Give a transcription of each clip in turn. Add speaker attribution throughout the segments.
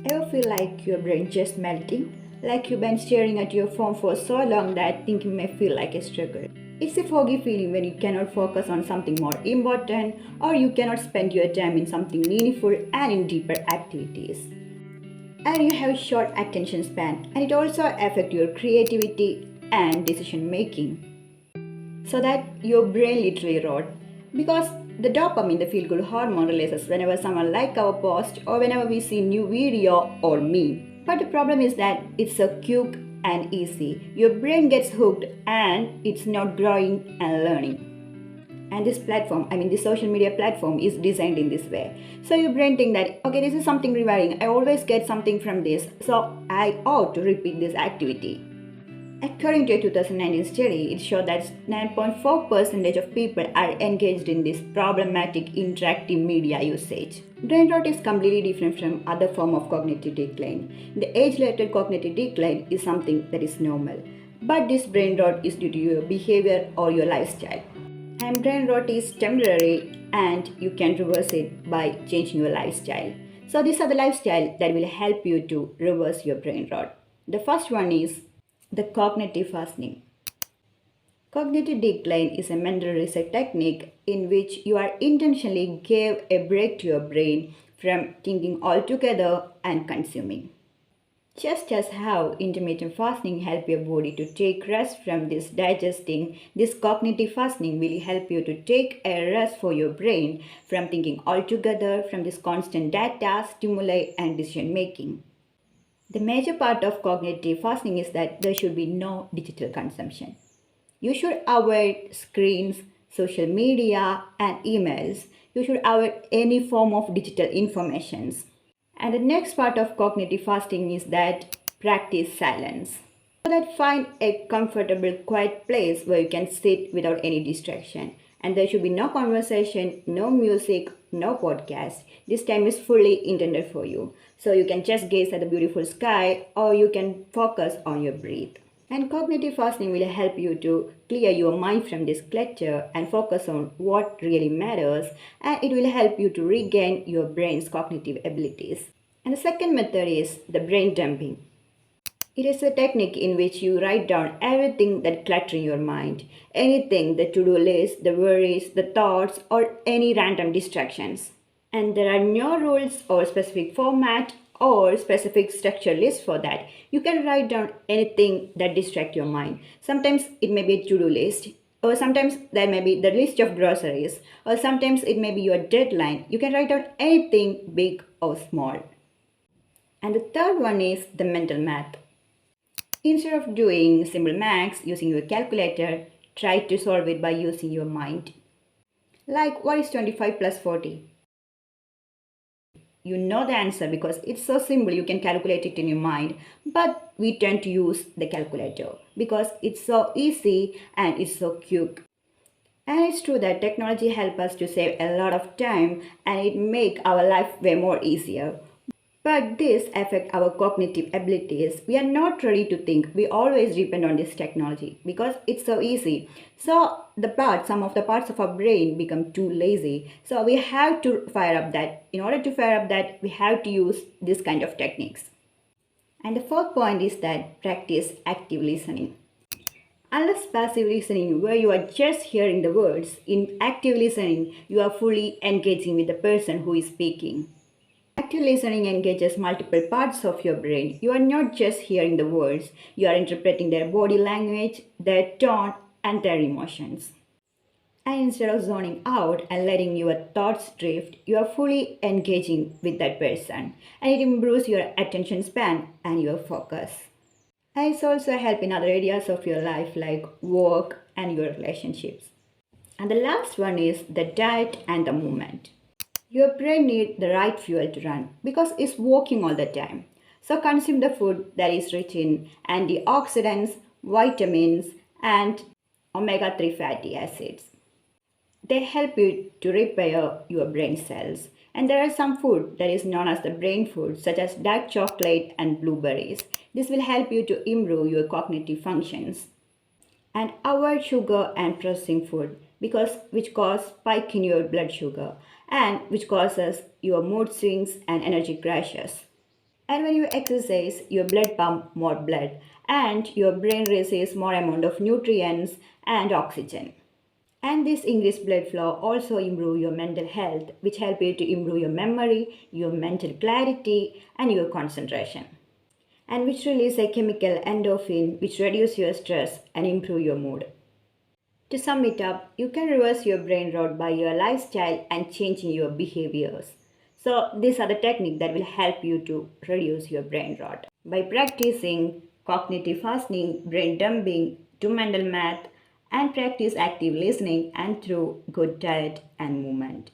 Speaker 1: Ever feel like your brain just melting? Like you've been staring at your phone for so long that thinking may feel like a struggle. It's a foggy feeling when you cannot focus on something more important or you cannot spend your time in something meaningful and in deeper activities. And you have short attention span and it also affects your creativity and decision making. So that your brain literally rot. Because the dopamine, the feel good hormone, releases whenever someone like our post or whenever we see new video or meme. But the problem is that it's so quick and easy. Your brain gets hooked and it's not growing and learning. And this platform, this social media platform is designed in this way. So your brain think that, okay, this is something rewarding. I always get something from this. So I ought to repeat this activity. According to a 2019 study, it showed that 9.4% of people are engaged in this problematic interactive media usage. Brain rot is completely different from other form of cognitive decline. The age-related cognitive decline is something that is normal, but this brain rot is due to your behavior or your lifestyle. And brain rot is temporary and you can reverse it by changing your lifestyle. So these are the lifestyle that will help you to reverse your brain rot. The first one is the cognitive fastening. Cognitive decline is a mental reset technique in which you are intentionally give a break to your brain from thinking altogether and consuming. Just as how intermittent fasting helps your body to take rest from this digesting, this cognitive fasting will help you to take a rest for your brain from thinking altogether from this constant data, stimuli and decision making. The major part of cognitive fasting is that there should be no digital consumption. You should avoid screens, social media, and emails. You should avoid any form of digital informations. And the next part of cognitive fasting is that practice silence. So that find a comfortable, quiet place where you can sit without any distraction. And there should be no conversation, no music, no podcast. This time is fully intended for you. So you can just gaze at the beautiful sky or you can focus on your breath. And cognitive fasting will help you to clear your mind from this clutter and focus on what really matters, and it will help you to regain your brain's cognitive abilities. And the second method is the brain dumping. It is a technique in which you write down everything that clutters your mind, anything, the to-do list, the worries, the thoughts, or any random distractions. And there are no rules or specific format or specific structure list for that. You can write down anything that distract your mind. Sometimes it may be a to-do list, or sometimes there may be the list of groceries, or sometimes it may be your deadline. You can write down anything big or small. And the third one is the mental math. Instead of doing simple maths using your calculator, try to solve it by using your mind. Like, what is 25 plus 40? You know the answer because it's so simple, you can calculate it in your mind. But we tend to use the calculator because it's so easy and it's so quick. And it's true that technology helps us to save a lot of time and it make our life way more easier. But this affects our cognitive abilities. We are not ready to think. We always depend on this technology because it's so easy. So some of the parts of our brain become too lazy. So we have to fire up that. In order to fire up that, we have to use this kind of techniques. And the fourth point is that practice active listening. Unless passive listening, where you are just hearing the words, in active listening, you are fully engaging with the person who is speaking. Active listening engages multiple parts of your brain. You are not just hearing the words, you are interpreting their body language, their tone, and their emotions. And instead of zoning out and letting your thoughts drift, you are fully engaging with that person. And it improves your attention span and your focus. And it's also help in other areas of your life like work and your relationships. And the last one is the diet and the movement. Your brain needs the right fuel to run because it's working all the time. So consume the food that is rich in antioxidants, vitamins, and omega-3 fatty acids. They help you to repair your brain cells. And there are some food that is known as the brain food, such as dark chocolate and blueberries. This will help you to improve your cognitive functions. And avoid sugar and processing food which cause spike in your blood sugar and which causes your mood swings and energy crashes. And when you exercise, your blood pump more blood and your brain receives more amount of nutrients and oxygen. And this increased blood flow also improve your mental health, which help you to improve your memory, your mental clarity, and your concentration. And which release a chemical endorphin, which reduce your stress and improve your mood. To sum it up, you can reverse your brain rot by your lifestyle and changing your behaviors. So these are the techniques that will help you to reduce your brain rot. By practicing cognitive fastening, brain dumping, to mental math, and practice active listening and through good diet and movement.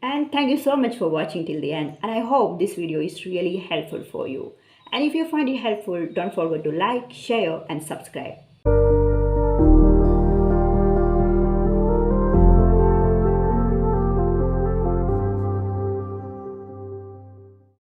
Speaker 1: And thank you so much for watching till the end. And I hope this video is really helpful for you. And if you find it helpful, don't forget to like, share, and subscribe.